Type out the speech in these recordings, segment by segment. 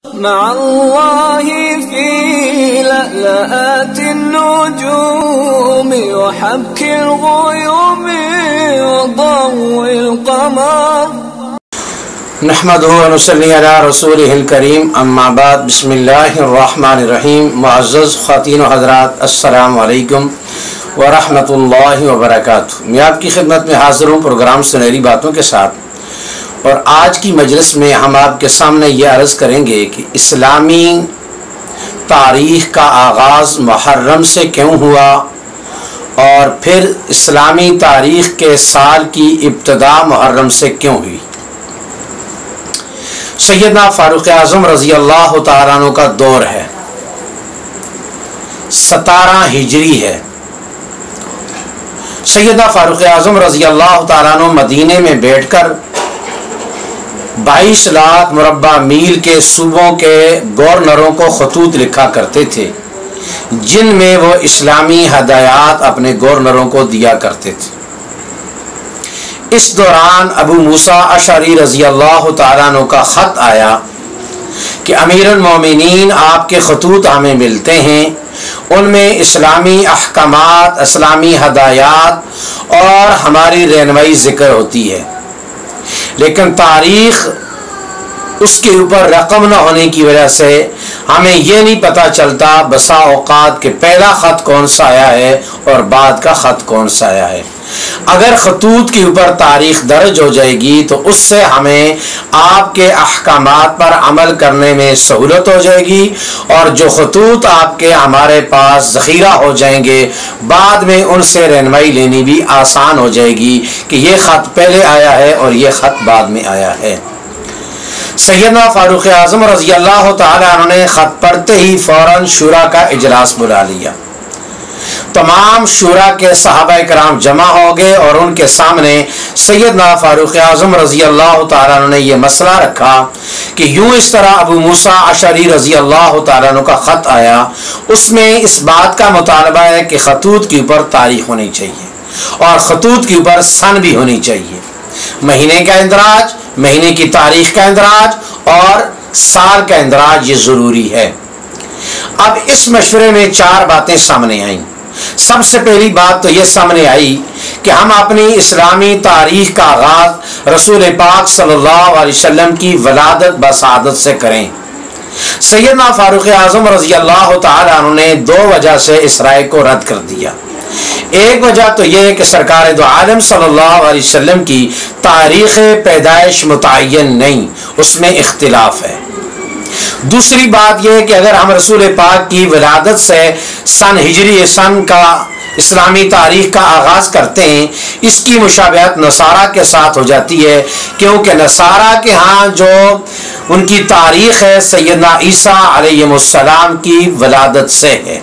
مع الله في لألآت النجوم وحبك الغيوم وضوء القمر نحمده ونصلي على رسوله الكريم اما بعد بسم اللہ الرحمن الرحیم۔ معزز خواتین و حضرات، السلام علیکم ورحمۃ اللہ وبرکاتہ۔ میں آپ کی خدمت میں حاضر ہوں پروگرام سنہری باتوں کے ساتھ، اور آج کی مجلس میں ہم آپ کے سامنے یہ عرض کریں گے کہ اسلامی تاریخ کا آغاز محرم سے کیوں ہوا، اور پھر اسلامی تاریخ کے سال کی ابتدا محرم سے کیوں ہوئی۔ سیدنا فاروق اعظم رضی اللہ تعالیٰ عنہ کا دور ہے، 17 ہجری ہے۔ سیدنا فاروق اعظم رضی اللہ تعالیٰ عنہ مدینے میں بیٹھ کر 22 لاکھ مربع میل کے صوبوں کے گورنروں کو خطوط لکھا کرتے تھے، جن میں وہ اسلامی ہدایات اپنے گورنروں کو دیا کرتے تھے۔ اس دوران ابو موسیٰ اشعری رضی اللہ تعالیٰ عنہ کا خط آیا کہ امیر المومنین آپ کے خطوط ہمیں ملتے ہیں، ان میں اسلامی احکامات، اسلامی ہدایات اور ہماری رہنمائی ذکر ہوتی ہے، لیکن تاریخ اس کے اوپر رقم نہ ہونے کی وجہ سے ہمیں یہ نہیں پتہ چلتا بسا اوقات کہ پہلا خط کون سا آیا ہے اور بعد کا خط کون سا آیا ہے۔ اگر خطوط کے اوپر تاریخ درج ہو جائے گی تو اس سے ہمیں آپ کے احکامات پر عمل کرنے میں سہولت ہو جائے گی، اور جو خطوط آپ کے ہمارے پاس ذخیرہ ہو جائیں گے بعد میں ان سے رہنمائی لینی بھی آسان ہو جائے گی کہ یہ خط پہلے آیا ہے اور یہ خط بعد میں آیا ہے۔ سیدنا فاروق اعظم رضی اللہ تعالیٰ عنہ نے خط پڑھتے ہی فوراً شورا کا اجلاس بلا لیا۔ تمام شورا کے صحابہ کرام جمع ہو گئے اور ان کے سامنے سیدنا فاروق اعظم رضی اللہ تعالیٰ عنہ نے یہ مسئلہ رکھا کہ یوں اس طرح ابو موسیٰ اشعری رضی اللہ تعالیٰ عنہ کا خط آیا، اس میں اس بات کا مطالبہ ہے کہ خطوط کے اوپر تاریخ ہونی چاہیے اور خطوط کے اوپر سن بھی ہونی چاہیے، مہینے کا اندراج، مہینے کی تاریخ کا اندراج اور سال کا اندراج، یہ ضروری ہے۔ اب اس مشورے میں 4 باتیں سامنے آئیں۔ سب سے پہلی بات تو یہ سامنے آئی کہ ہم اپنی اسلامی تاریخ کا آغاز رسول پاک صلی اللہ علیہ وسلم کی ولادت بسعادت سے کریں۔ سیدنا فاروق اعظم رضی اللہ تعالیٰ عنہ نے 2 وجہ سے اس رائے کو رد کر دیا۔ ایک وجہ تو یہ ہے کہ سرکار دو عالم صلی اللہ علیہ وسلم کی تاریخ پیدائش متعین نہیں، اس میں اختلاف ہے۔ دوسری بات یہ ہے کہ اگر ہم رسول پاک کی ولادت سے سن ہجری سن کا اسلامی تاریخ کا آغاز کرتے ہیں، اس کی مشابہت نصارہ کے ساتھ ہو جاتی ہے، کیونکہ نصارہ کے ہاں جو ان کی تاریخ ہے سیدنا عیسیٰ علیہ السلام کی ولادت سے ہے۔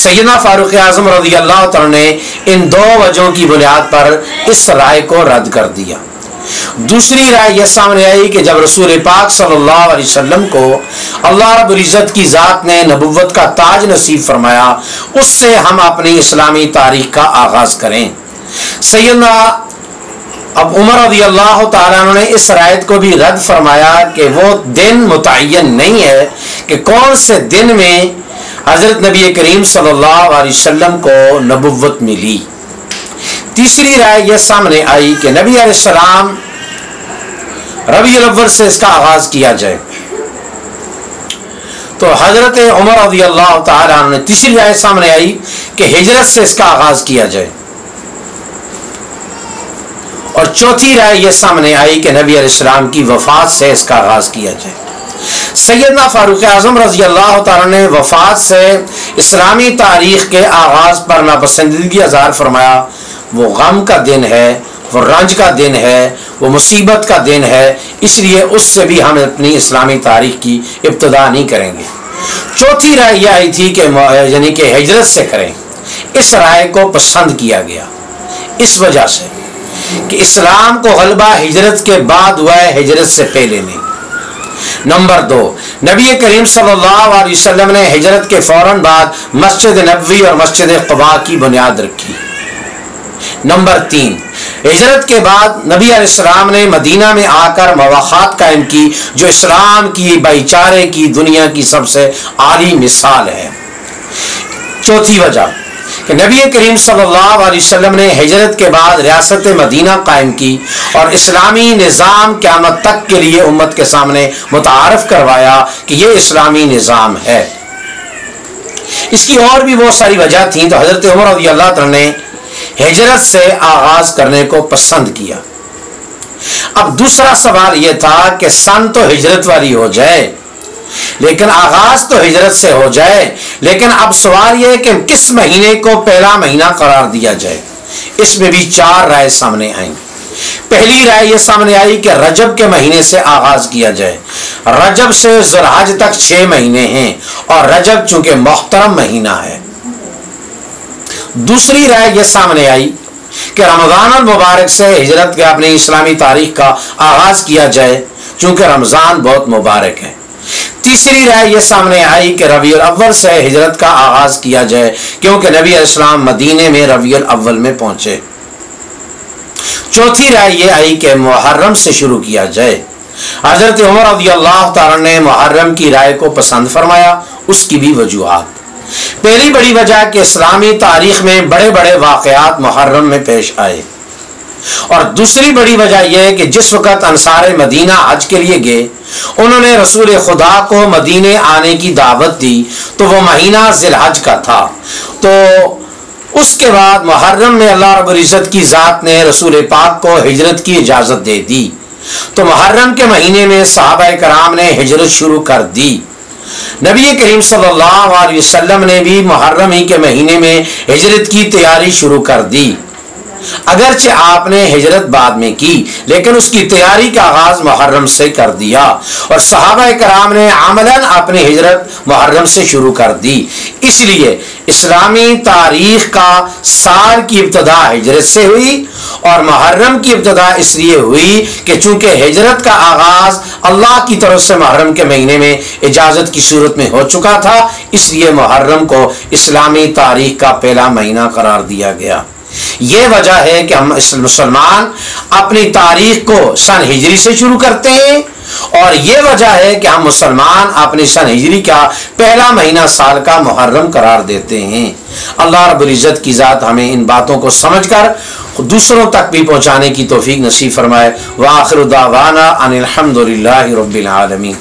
سیدنا فاروق اعظم رضی اللہ تعالیٰ نے ان 2 وجہوں کی بنیاد پر اس رائے کو رد کر دیا۔ دوسری رائے یہ سامنے آئی کہ جب رسول پاک صلی اللہ علیہ وسلم کو اللہ رب العزت کی ذات نے نبوت کا تاج نصیب فرمایا، اس سے ہم اپنی اسلامی تاریخ کا آغاز کریں۔ سیدنا اب عمر رضی اللہ تعالیٰ عنہ نے اس رائے کو بھی رد فرمایا کہ وہ دن متعین نہیں ہے کہ کون سے دن میں حضرت نبی کریم صلی اللہ علیہ وسلم کو نبوت ملی۔ تیسری رائے یہ سامنے آئی کہ نبی علیہ السلام ربیع الاول سے اس کا آغاز کیا جائے، تو حضرت عمر رضی اللہ تعالیٰ عنہ نے تیسری رائے سامنے آئی کہ ہجرت سے اس کا آغاز کیا جائے، اور چوتھی رائے یہ سامنے آئی کہ نبی علیہ السلام کی وفات سے اس کا آغاز کیا جائے۔ سیدنا فاروق اعظم رضی اللہ تعالیٰ نے وفات سے اسلامی تاریخ کے آغاز پر ناپسندیدگی اظہار فرمایا۔ وہ غم کا دن ہے، وہ رنج کا دن ہے، وہ مصیبت کا دن ہے، اس لیے اس سے بھی ہم اپنی اسلامی تاریخ کی ابتدا نہیں کریں گے۔ چوتھی رائے یہ آئی تھی کہ یعنی کہ ہجرت سے کریں، اس رائے کو پسند کیا گیا اس وجہ سے کہ اسلام کو غلبہ ہجرت کے بعد ہوا ہے، ہجرت سے پہلے نہیں۔ نمبر 2، نبی کریم صلی اللہ علیہ وسلم نے ہجرت کے فوراً بعد مسجد نبوی اور مسجد قباء کی بنیاد رکھی۔ نمبر 3، ہجرت کے بعد نبی علیہ السلام نے مدینہ میں آ کر مواخات قائم کی جو اسلام کی بھائی چارے کی دنیا کی سب سے عالی مثال ہے۔ چوتھی وجہ کہ نبی کریم صلی اللہ علیہ وسلم نے ہجرت کے بعد ریاست مدینہ قائم کی اور اسلامی نظام قیامت تک کے لیے امت کے سامنے متعارف کروایا کہ یہ اسلامی نظام ہے۔ اس کی اور بھی بہت ساری وجہ تھیں، تو حضرت عمر رضی اللہ عنہ نے ہجرت سے آغاز کرنے کو پسند کیا۔ اب دوسرا سوال یہ تھا کہ سن تو ہجرت والی ہو جائے، لیکن آغاز تو ہجرت سے ہو جائے، لیکن اب سوال یہ ہے کہ کس مہینے کو پہلا مہینہ قرار دیا جائے۔ اس میں بھی 4 رائے سامنے آئیں۔ پہلی رائے یہ سامنے آئی کہ رجب کے مہینے سے آغاز کیا جائے۔ رجب سے ذوالحج تک 6 مہینے ہیں اور رجب چونکہ محترم مہینہ ہے۔ دوسری رائے یہ سامنے آئی کہ رمضان المبارک سے ہجرت کے اپنی اسلامی تاریخ کا آغاز کیا جائے چونکہ رمضان بہت مبارک ہے۔ تیسری رائے یہ سامنے آئی کہ ربیع الاول سے ہجرت کا آغاز کیا جائے کیونکہ نبی علیہ السلام مدینے میں ربیع الاول میں پہنچے۔ چوتھی رائے یہ آئی کہ محرم سے شروع کیا جائے۔ حضرت عمر رضی اللہ تعالیٰ نے محرم کی رائے کو پسند فرمایا، اس کی بھی وجوہات۔ پہلی بڑی وجہ کہ اسلامی تاریخ میں بڑے بڑے واقعات محرم میں پیش آئے، اور دوسری بڑی وجہ یہ ہے کہ جس وقت انصار مدینہ حج کے لیے گئے انہوں نے رسول خدا کو مدینے آنے کی دعوت دی تو وہ مہینہ ذی الحج کا تھا، تو اس کے بعد محرم میں اللہ رب العزت کی ذات نے رسول پاک کو ہجرت کی اجازت دے دی، تو محرم کے مہینے میں صحابہ کرام نے ہجرت شروع کر دی۔ نبی کریم صلی اللہ علیہ وسلم نے بھی محرم ہی کے مہینے میں ہجرت کی تیاری شروع کر دی، اگرچہ آپ نے ہجرت بعد میں کی لیکن اس کی تیاری کا آغاز محرم سے کر دیا، اور صحابہ کرام نے عملاً اپنی ہجرت محرم سے شروع کر دی۔ اس لیے اسلامی تاریخ کا سال کی ابتدا ہجرت سے ہوئی اور محرم کی ابتدا اس لیے ہوئی کہ چونکہ ہجرت کا آغاز اللہ کی طرف سے محرم کے مہینے میں اجازت کی صورت میں ہو چکا تھا، اس لیے محرم کو اسلامی تاریخ کا پہلا مہینہ قرار دیا گیا۔ یہ وجہ ہے کہ ہم مسلمان اپنی تاریخ کو سن ہجری سے شروع کرتے ہیں، اور یہ وجہ ہے کہ ہم مسلمان اپنی سن ہجری کا پہلا مہینہ سال کا محرم قرار دیتے ہیں۔ اللہ رب العزت کی ذات ہمیں ان باتوں کو سمجھ کر دوسروں تک بھی پہنچانے کی توفیق نصیب فرمائے۔ وآخر دعوانا ان الحمد للہ رب العالمین۔